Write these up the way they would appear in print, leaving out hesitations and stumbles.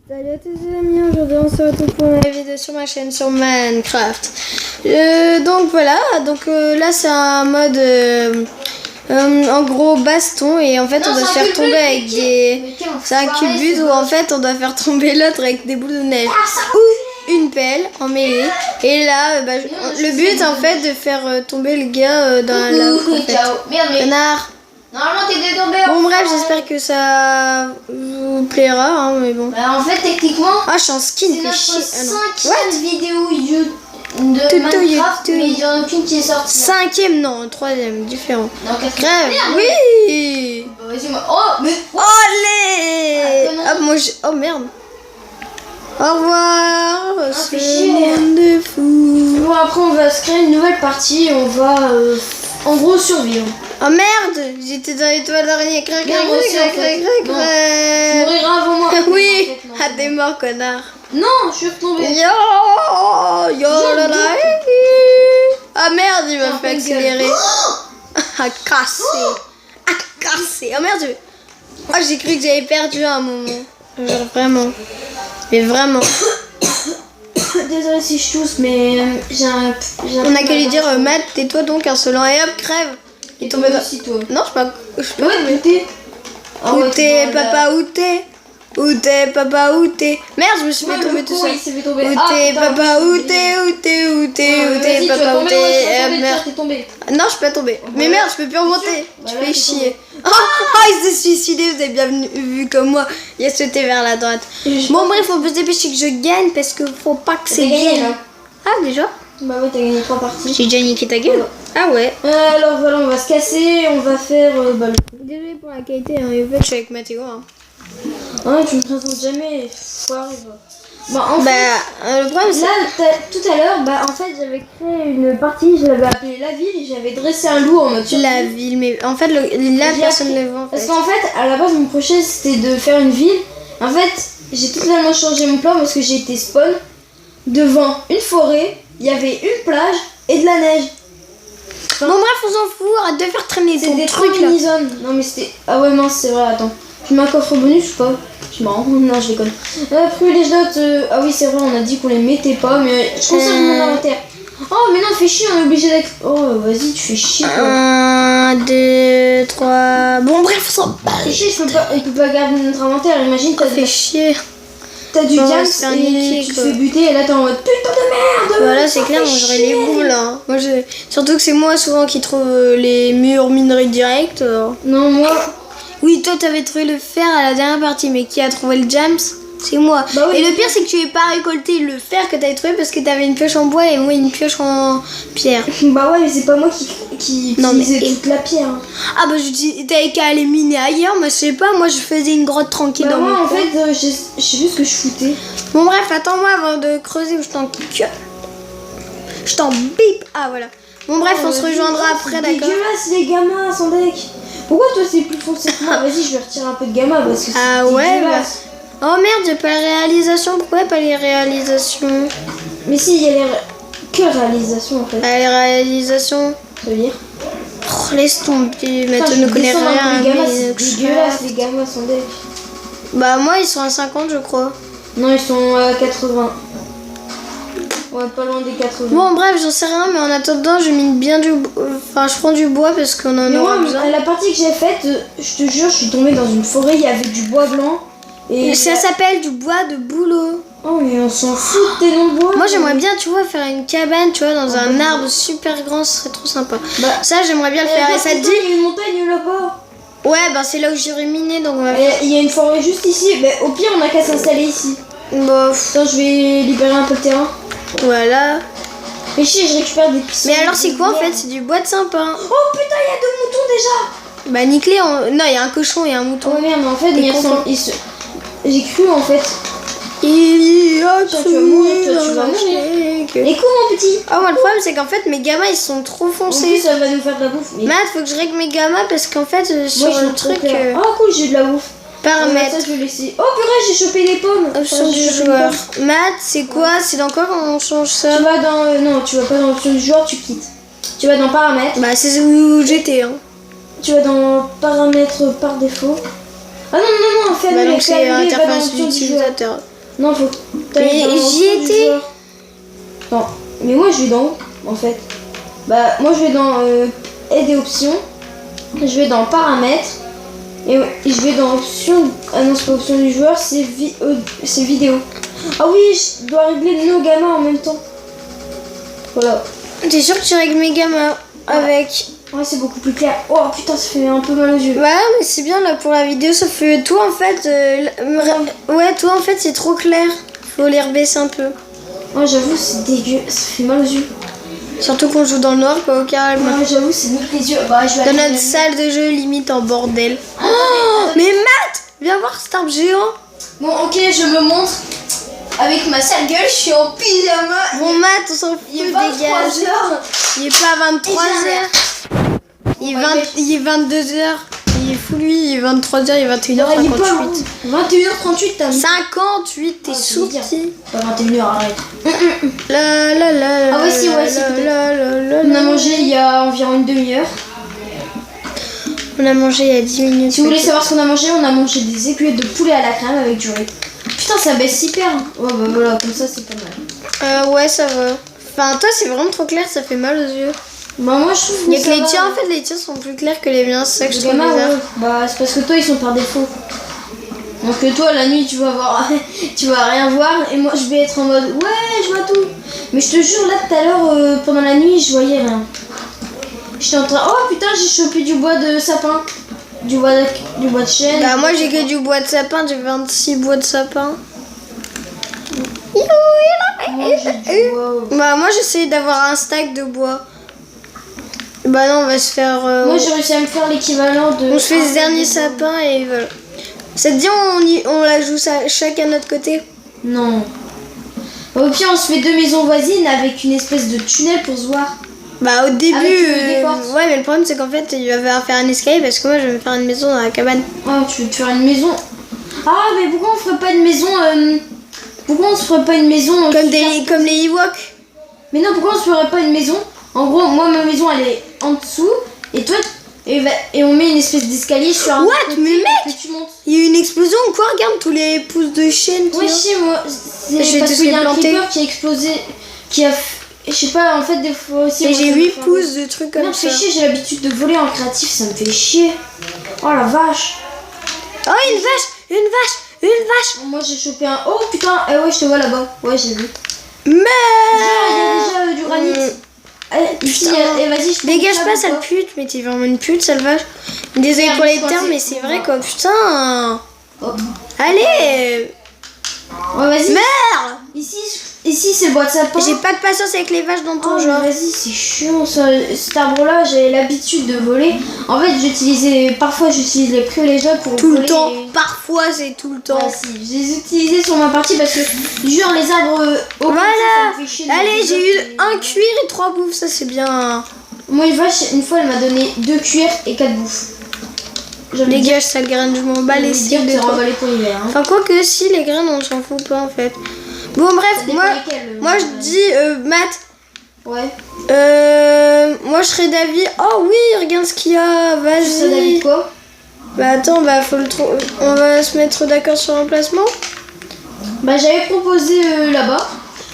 Salut à tous les amis, aujourd'hui on se retrouve pour une vidéo sur ma chaîne sur Minecraft. Donc voilà, là c'est un mode en gros baston et en fait on doit se faire tomber avec des... C'est un cubus où en fait on doit faire tomber l'autre avec des boules de neige ou une pelle en mêlée. Et là le but en fait de faire tomber le gars dans la... Ciao. Merde, mais... Connard. Normalement t'es tombé. Bon bref, j'espère que ça vous plaira, hein, mais bon. Bah, en fait techniquement Ah, je suis en skin, c'est notre What 5e vidéo de Minecraft, mais il n'y en a aucune qui est sortie. 5e, non, 3e, différent. Non, 4e. Grève, Merde. oui. Bah, vas-y, moi. Oh, mais... Olé. Ah, Hop, moi je... Oh merde. Au revoir, fais ce chier. monde est fou. Bon, après on va se créer une nouvelle partie et on va en gros survivre. Oh merde, j'étais dans l'étoile d'araignée. Crac, crac, Merde, moi aussi, en fait. crac, Non. crac. Tu mouriras avant moi. Oui, En fait, non. ah t'es mort, connard. Non, je suis retombée. Yo là là. Ah merde, il m'a Ferme fait ta gueule. accélérer. Ah, cassé. Ah, cassé. Oh merde. Oh, j'ai cru que j'avais perdu à un moment. Genre vraiment. Mais vraiment. Désolée si je tousse, mais j'ai un On a qu'à lui dire, Matt, tais-toi donc, insolent. Et hop, crève. Il est tombé dans... aussi toi. Non, je peux pas. Ouais, où t'es? Ah Où ouais, t'es, dans la- papa, où t'es? Où t'es, papa, où t'es? Merde, je me suis fait Ouais, tomber le tout con, seul. il s'est fait tomber. Où Ah, t'es, putain, papa, je où suis t'es, où t'es, où t'es, où Ouais, t'es, vas-y, tu vas papa, où tomber, moi, je t'es? suis tombée, Merde. t'es tombé. Non, je peux pas tomber. Mais Voilà. merde, je peux plus remonter. Bah Tu là, fais t'es chier. tombé. Oh, il s'est suicidé, vous avez bien vu comme moi. Il a sauté vers la droite. Bon, bref, faut se dépêcher que je gagne parce que faut pas que c'est T'as gagné, bien. là. Ah, déjà? Bah ouais, t'as gagné 3 parties. J'ai déjà niqué ta gueule. Ah ouais. Alors voilà, on va se casser, on va faire bah, le... Désolé pour la qualité, hein. Et en fait, je suis avec Mathéo. Hein. Ah, tu me présentes jamais. Faut arriver. Bah en Bah, fait, le problème, c'est. là, tout à l'heure, bah en fait, j'avais créé une partie, je l'avais appelée la ville, j'avais dressé un loup en mode survie. La ville, mais en fait, là, J'ai personne appris- ne le vend. En Parce fait. qu'en fait, à la base, mon projet c'était de faire une ville. En fait, j'ai totalement changé mon plan parce que j'ai été spawn devant une forêt, il y avait une plage et de la neige. Bon, bref, on s'en fout. Arrête de faire traîner C'est ton des truc trucs là. mini-zones. Non, mais c'était. Ah ouais, mince, c'est vrai, attends. Tu mets un coffre bonus ou pas? Je m'en rends compte, non, je déconne. Privilège notes, ah oui, c'est vrai, on a dit qu'on les mettait pas, mais je conserve mon inventaire. Oh, mais non, fais chier, on est obligé d'être. Oh, vas-y, tu fais chier, toi. 1, 2, 3. Bon, bref, on s'en bat. Fais chier, on peut pas garder notre inventaire. Imagine, Fait chier. t'as du Bon, diamant c'est un et niqué, tu te quoi. fais buter, et là t'es en mode putain de merde. Voilà, ça c'est clair, fait moi j'aurais chier. les boules hein. Moi, surtout que c'est moi souvent qui trouve les murs minerais direct. Non, moi. Oui, toi t'avais trouvé le fer à la dernière partie, mais qui a trouvé le jams? C'est moi. Bah oui. Et le pire, c'est que tu n'avais pas récolté le fer que t'avais trouvé parce que t'avais une pioche en bois et moi une pioche en pierre. Bah ouais, mais c'est pas moi qui Non, mais- utilisais toute la pierre. Hein. Ah bah t'avais qu'à aller miner ailleurs, mais je sais pas, moi je faisais une grotte tranquille Bah dans moi, mon en coin. fait, je sais plus ce que je foutais. Bon bref, attends-moi avant de creuser ou je t'en kick. Je t'en bip. Ah voilà. Bon bref, on se rejoindra après, C'est d'accord? dégueulasse les gammas sans deck. Pourquoi toi c'est plus foncé que moi? Vas-y, je vais retirer un peu de gamma parce que c'est Ah ouais, dégueulasse. Oh merde, j'ai pas les réalisations. Pourquoi pas les réalisations? Mais si, il y a les que réalisation en fait. Ah, les réalisations. Ça veut dire. Oh, laisse tomber, Putain, Mathieu je ne vais connaît descendre un peu rien. les gammas, mais c'est dégueulasse les gammas sans deck. Bah moi ils sont à 50 je crois. Non, ils sont à 80. Ouais, pas loin des 80. Bon bref, j'en sais rien, mais en attendant je mine bien du enfin je prends du bois parce qu'on en Mais aura moi, besoin. la partie que j'ai faite, je te jure, je suis tombée dans une forêt, il y avait du bois blanc. Et Ça s'appelle du bois de boulot. Oh, mais on s'en fout de tes noms de bois. Moi j'aimerais bien, tu vois, faire une cabane, tu vois, dans un bon. arbre super grand, ce serait trop sympa. Bah, Ça j'aimerais bien le faire. Et ça te putain, dit? il y a une montagne là-bas. Ouais, bah c'est là où j'irai miner, donc on va Et il y a une forêt juste ici. Mais au pire, on a qu'à s'installer ici. bof. Attends, je vais libérer un peu de terrain. Voilà. Mais chier, je récupère des pistons. Mais alors c'est quoi en fait? C'est du bois de sympa. Oh putain, il y a 2 moutons déjà. Bah nique-les, non, il y a un cochon et un mouton. Oh merde, mais en fait, T'es mais content. j'ai cru en fait. Il y a Toi, tu vas mourir, toi, tu vas dans mourir. chaque- Et quoi, mon petit? Ah moi le problème c'est qu'en fait mes gammas ils sont trop En plus, foncés. ça va nous faire de la bouffe. Mais Matt, faut que je règle mes gammas parce qu'en fait sur moi, le truc Ah cool, j'ai de la bouffe. paramètres, Ça, je vais laisser. Oh purée, j'ai chopé des pommes. option Enfin, du j'ai chopé joueur. une pomme. Matt, c'est quoi? C'est dans quoi qu'on change ça? Tu vas dans. Non, tu vas pas dans l'option du joueur, tu quittes. Tu vas dans paramètres. Bah c'est où j'étais hein. Tu vas dans paramètres par défaut. Ah non, non, non, fais Bah annuler, donc fais c'est annuler, va dans interface l'option du joueur. d'utilisateur. Non, faut. Mais j'y étais. Non, mais moi je vais dans où en fait? Bah, moi je vais dans aide et options. Je vais dans paramètres. Et je vais dans options. Ah non, c'est pas option du joueur, c'est vidéo. Ah oui, je dois régler nos gamins en même temps. Voilà. T'es sûr que tu règles mes gamins avec. Ouais, c'est beaucoup plus clair. Oh putain, ça fait un peu mal aux yeux. Ouais, mais c'est bien là pour la vidéo, sauf que toi en fait. Ouais, toi en fait c'est trop clair. Faut les rebaisser un peu. Ouais, j'avoue, c'est dégueu. Ça fait mal aux yeux. Surtout qu'on joue dans le noir, quoi, au calme. Ouais, j'avoue, c'est nique les yeux. Bah, je vais Dans aller notre salle de jeu, limite en bordel. Oh, mais Matt, viens voir cet arbre géant. Bon, ok, je me montre. Avec ma sale gueule, je suis en pyjama. Bon, Matt, on s'en fout, Il est dégage. 23h. Il est pas 23h. Il est 22h. Il est fou, lui. Il est 23h, il est 21h58. Il est pas long. 21h38, t'as mis. 58, t'es Ah, sous c'est petit. Pas 21h, arrête. La la la. Ah ouais, si, ouais, si, peut-être. On a mangé il y a environ une demi-heure. On a mangé il y a 10 minutes. Si vous voulez savoir ce qu'on a mangé des écuettes de poulet à la crème avec du riz. Putain, ça baisse hyper. Ouais, bah voilà, comme ça, c'est pas mal. Ouais, ça va. Enfin, toi, c'est vraiment trop clair, ça fait mal aux yeux. Bah, moi, je trouve Il y a ça que les va. tiens, en fait, les tiens sont plus clairs que les miens, c'est ça que je Les trouve gamins, bizarre. ouais. Bah, c'est parce que toi, ils sont par défaut. Donc, toi, la nuit, tu vas voir, tu vas rien voir. Et moi, je vais être en mode, ouais, je vois tout. Mais je te jure, là, tout à l'heure, pendant la nuit, je voyais rien. J'étais en train, oh putain, j'ai chopé du bois de sapin. Du bois de chêne. Bah, moi, j'ai que du bois de sapin, j'ai 26 bois de sapin. Moi, j'ai du bois. Bah, moi, j'essaie d'avoir un stack de bois. Bah, non, on va se faire. Moi, j'ai réussi à me faire l'équivalent de. On se fait ce dernier sapin et voilà. Ça te dit, on la joue ça, chacun de notre côté? Non. Au pire, on se fait deux maisons voisines avec une espèce de tunnel pour se voir. Bah, au début. Avec des portes. Ouais, mais le problème, c'est qu'en fait, il va falloir faire un escalier parce que moi, je vais me faire une maison dans la cabane. Ah, tu veux te faire une maison? Ah, mais pourquoi on ferait pas une maison Pourquoi on se ferait pas une maison Comme les Ewoks. Mais non, pourquoi on se ferait pas une maison? En gros, moi, ma maison, elle est en dessous. Et toi, et on met une espèce d'escalier sur un What? côté Mais mec, que tu montes. il y a eu une explosion ou quoi? Regarde tous les pousses de chêne. Ouais, je sais, moi, Je vais c'est parce tous qu'il y les a un planter. creeper qui a explosé, qui a... Je sais pas, en fait, des fois aussi... Et moi, j'ai ça me 8 fait- pouces de trucs comme Non, ça. fais chier, j'ai l'habitude de voler en créatif, ça me fait chier. Oh la vache. Oh, une vache! Une vache! Une vache! Moi, j'ai chopé un... Oh putain, ouais, je te vois là-bas. Ouais, j'ai vu. Mais Il y a déjà du granit. Ici, putain. vas-y, je te dégage montre pas, ça, sale ou pute, mais t'es vraiment une pute, sale vache. Désolé Merde, pour les je crois termes, que mais c'est- c'est vrai quoi, putain. pas. Hop. Allez! Ouais, vas-y. Merde! Ici, c'est le bois de sapin. J'ai pas de patience avec les vaches dans ton Oh, genre. mais vas-y, c'est chiant ça. Cet arbre-là, j'avais l'habitude de voler. En fait, parfois, j'utilise les privilégiés pour Tout voler. le temps. Parfois, c'est tout le temps. Ouais, si, je les utilisais sur ma partie parce que, genre, les arbres au Voilà. ça me fait chier de Allez, les j'ai bloquer. eu un cuir et 3 bouffes, ça c'est bien. Moi, une fois, elle m'a donné 2 cuirs et 4 bouffes. Dégage, sale graine, je m'en bats les cils de c'est toi. remballé pour l'hiver. Hein. Enfin, quoi que si, les graines, on s'en fout pas en fait. Bon, bref, Ça dépend moi lesquelles, je dis, Matt, Ouais. moi je serais d'avis. Oh oui, regarde ce qu'il y a, Tu sais, David, vas-y. quoi? Bah attends, bah faut le trouver. On va se mettre d'accord sur l'emplacement. Bah, j'avais proposé là-bas.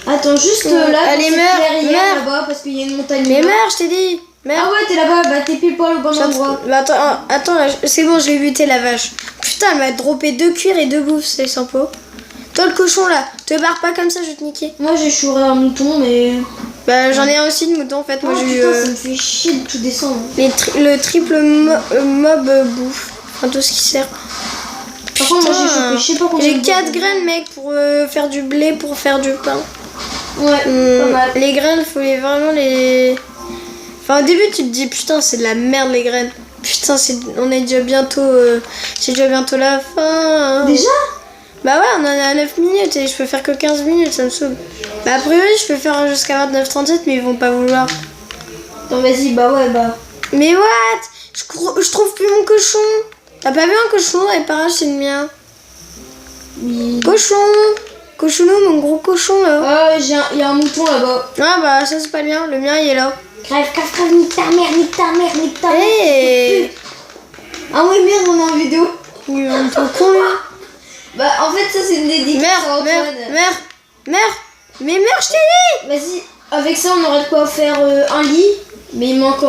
Attends, juste là, Allez, pour cette meurs, clairière, meurs. là-bas, parce qu'il y a une montagne. Mais là-bas. meurs, je t'ai dit. Meurs. Ah ouais, t'es là-bas, bah t'es pile poil au bon endroit. Bah attends, là, c'est bon, je l'ai buté la vache. Putain, elle m'a droppé 2 cuirs et 2 bouffes, c'est sans pot. Toi le cochon là, te barre pas comme ça, je vais te niquer. Moi j'ai chouré un mouton, mais. Bah j'en ai un aussi de mouton en fait, moi Oh, j'ai eu putain, ça me fait chier de tout descendre. le triple mob bouffe. Enfin tout ce qui sert. Par contre, moi j'ai Putain, chopé, je sais pas combien. j'ai de 4 boules. graines mec pour faire du blé, pour faire du pain. Ouais, pas mal. Les graines, faut vraiment les... Enfin au début tu te dis putain c'est de la merde les graines. Putain on est déjà bientôt... c'est déjà bientôt la fin. Déjà? Bah ouais, on en est à 9 minutes et je peux faire que 15 minutes, ça me saoule. Bah a priori je peux faire jusqu'à 29-37 mais ils vont pas vouloir. Attends, vas-y, bah ouais, bah. Mais what? Je trouve plus mon cochon. T'as pas vu un cochon dans les parages, c'est le mien. Oui. Cochon! Cochonou, mon gros cochon là. Ah, il y a un mouton là-bas. Ah bah ça c'est pas le mien, le mien il est là. Crève, nique ta mère, nique ta mère, nique ta mère. Hey. Ah ouais, merde, on est en vidéo. Il est un peu con là. Bah, en fait, ça, c'est une dédicace à Meurs, Antoine. meurs. Mais meurs, je t'ai dit. Vas-y, avec ça, on aurait de quoi faire un lit. Mais il manque...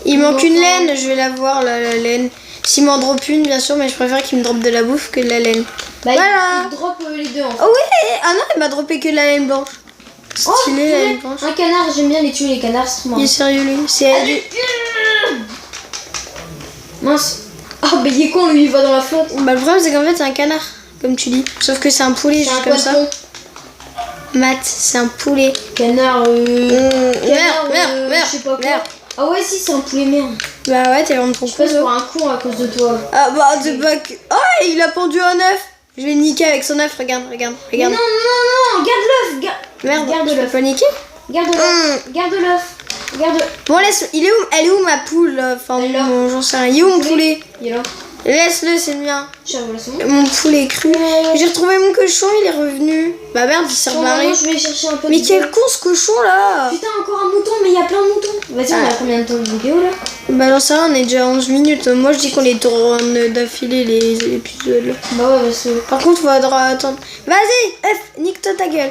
Il manque une laine, je vais la voir, la laine. S'il m'en drop une, bien sûr, mais je préfère qu'il me drop de la bouffe que de la laine. Bah, voilà. il drop les deux, en fait. Oh ouais. Ah non, il m'a droppé que de la laine blanche. Stylé, la laine blanche. Un canard, j'aime bien les tuer, les canards, c'est trop marrant. Il est sérieux, lui. C'est du... Mince. Ah, bah, il est con, lui, il va dans la flotte. Bah, le problème, c'est qu'en fait, c'est un canard, comme tu dis. Sauf que c'est un poulet, C'est un juste comme ça. poisson. Matt, c'est un poulet. Canard, Merde, je sais pas quoi. Ah ouais, si, c'est un poulet, merde. Bah ouais, t'es vraiment trop Je passe con. pour un con à cause de toi. Ah bah, c'est pas que... Oh, il a pendu un œuf. Je vais le niquer avec son œuf, regarde. Non, garde l'œuf. Merde, garde je peux l'œuf. pas niquer. Garde l'œuf. Garde l'œuf. Bon, laisse, elle est où ma poule là? Enfin, Elle est là. bon, j'en sais rien. Il est où mon poulet? Il est là. Laisse-le, c'est le mien. Tiens, voilà, c'est bon. Mon poulet cru. J'ai retrouvé mon cochon, il est revenu. Bah merde, il s'est rebarré. Je vais chercher un peu Mais de quel con ce cochon là! Putain, encore un mouton, mais il y a plein de moutons. Vas-y, on a combien de temps de vidéo là? Bah j'en sais rien, on est déjà à 11 minutes. Moi je dis qu'on est tourne d'affilée les épisodes là. Bah ouais, parce que... Par contre, faudra attendre. Vas-y, F, nique-toi ta gueule.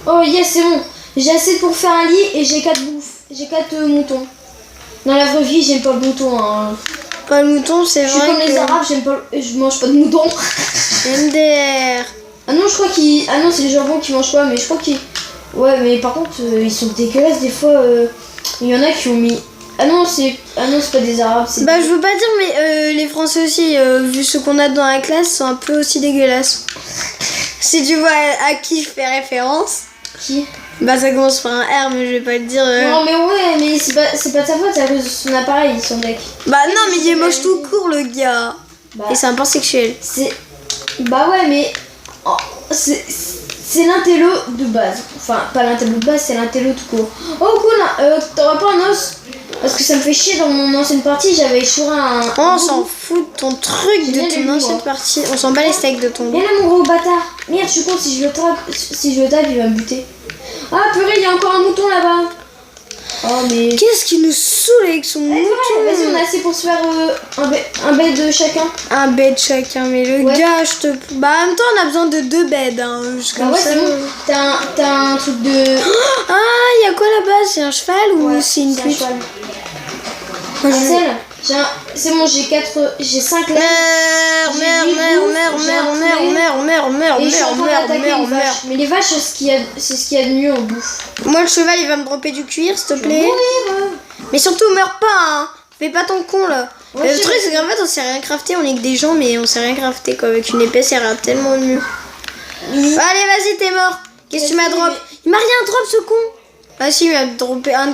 Oh yes, c'est bon. J'ai assez pour faire un lit et j'ai 4 bouffes. J'ai 4 moutons. Dans la vraie vie, j'aime pas le mouton. Hein. Pas le mouton, c'est Je suis vrai comme que... les Arabes, j'aime pas... Je mange pas de mouton. MDR. Ah non, je crois qu'ils... Ah non, c'est les jambons qui mangent pas, mais je crois qu'ils... Ouais, mais par contre, ils sont dégueulasses des fois. Il y en a qui ont mis... Ah non, c'est pas des Arabes. Bah je veux pas dire, mais les Français aussi, vu ce qu'on a dans la classe, sont un peu aussi dégueulasses. Si tu vois à qui je fais référence. Qui? Bah ça commence par un R, mais je vais pas le dire. Non, mais ouais, mais c'est pas de sa faute, c'est à cause de son appareil, son mec. Bah non, mais il est moche tout court le gars. Bah, Et c'est un pansexuel. c'est... Bah ouais, mais... Oh, c'est l'intello de base. Enfin, pas l'intello de base, c'est l'intello tout court. Oh cool, t'auras pas un os? Parce que ça me fait chier, dans mon ancienne partie, j'avais échoué un... Oh, on s'en fout de ton truc, J'ai bien de les ton loups, ancienne hein. partie. On s'en bat les steaks de ton Viens là, mon gros bâtard. Merde, je suis con, si je le tape, il va me buter. Ah purée, il y a encore un mouton là-bas. Oh mais... Qu'est-ce qui nous saoule avec son mouton? Vas-y, on a assez pour se faire un bed de chacun. Un bed chacun, mais le Ouais. gars, je te... Bah en même temps, on a besoin de 2 beds, hein. Bah ouais, c'est bon. T'as un truc de... Ah, il y a quoi là-bas? C'est un cheval ou Ouais, c'est une un pute? cheval. Moi, je- Marcel, c'est bon, j'ai 5 laines. Et je suis en train d'attaquer une vache. Mais les vaches, c'est ce qu'il y a de mieux en bouffe. Moi, le cheval, il va me dropper du cuir, s'il te plaît. Mourir. Mais surtout, meurs pas, hein. Fais pas ton con, là. Ouais, Le je truc, sais. c'est qu'en fait, on sait rien crafter. On est que des gens, mais on sait rien crafter, quoi. Avec une épée, ça ira tellement mieux. Allez, vas-y, t'es mort. Qu'est-ce que tu m'as Vas-y, drop? Il m'a rien drop, ce con. Ah si, il m'a droppé un de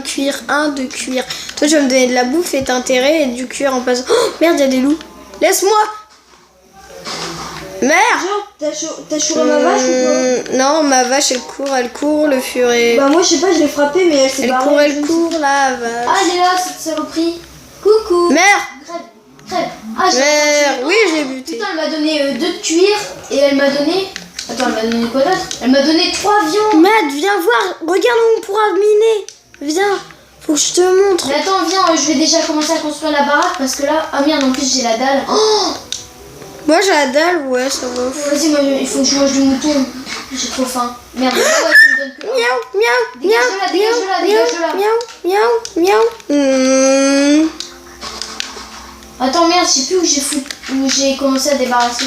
cuir. Toi, tu vas me donner de la bouffe et t'intérêt et du cuir en place. Oh, merde, il y a des loups. Laisse-moi. Merde. Genre, t'as chouré ma vache ou Non, ma vache, elle court, le furet. quoi? Bah moi, je sais pas, je l'ai frappée, mais elle s'est barrée. Elle court, la vache. Ah, elle est là, cette saloperie. Coucou. Merde. Crève. Ah, j'ai Merde. entendu. Oui, je l'ai buté. Putain, elle m'a donné 2 de cuir et elle m'a donné... Attends, elle m'a donné quoi d'autre? Elle m'a donné 3 viandes. Matt, viens voir. Regarde où on pourra miner. Viens. Faut que je te montre. Mais attends, viens, je vais déjà commencer à construire la baraque parce que là... Ah merde, en plus j'ai la dalle. Oh, Moi, j'ai la dalle, ouais, ça va. vas-y, moi, il faut que je mange du mouton. J'ai trop faim. Merde, ouais, tu me donnes que... Miaou, miaou, Dégage-la, dégage-la. miaou. Attends, merde, je sais plus où j'ai commencé à débarrasser.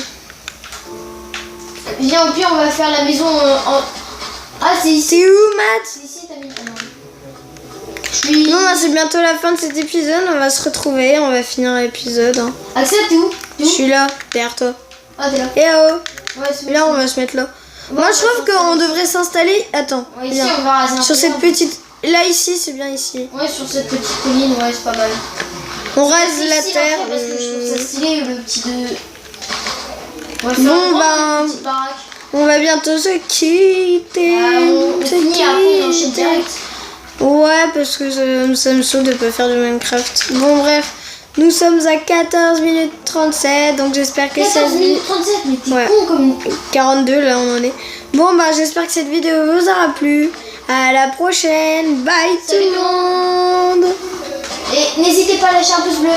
Viens, au pire, on va faire la maison en... Ah, c'est ici. C'est où, Matt? C'est ici, t'as mis... Ah, non. Je suis... Non, bah, c'est bientôt la fin de cet épisode. On va se retrouver. On va finir l'épisode. Hein. Axel, t'es où? Je suis là, derrière toi. Ah, t'es là. Et oh. Ouais, c'est bon. Là, on va se mettre là. Moi, je trouve qu'on devrait s'installer. Attends. Ouais, ici, viens. on va raser un Sur peu. cette petite. Là, ici, c'est bien ici. Ouais, sur cette petite colline, ouais, c'est pas mal. On rase C'est la ici, terre. après, parce que je trouve ça stylé, le petit de... On va Bon, faire une grande ben, petite baraque. On va bientôt se quitter. On finit, après on enchaîne direct. Ouais, parce que ça me saoule de pas faire du Minecraft. Bon, bref. Nous sommes à 14 minutes 37. Donc, j'espère que 14 cette vidéo. minutes 37, mais t'es Ouais. con comme... 42, là, on en est. Bon, bah, j'espère que cette vidéo vous aura plu. À la prochaine. Bye, Salut tout le monde. Et n'hésitez pas à lâcher un pouce bleu.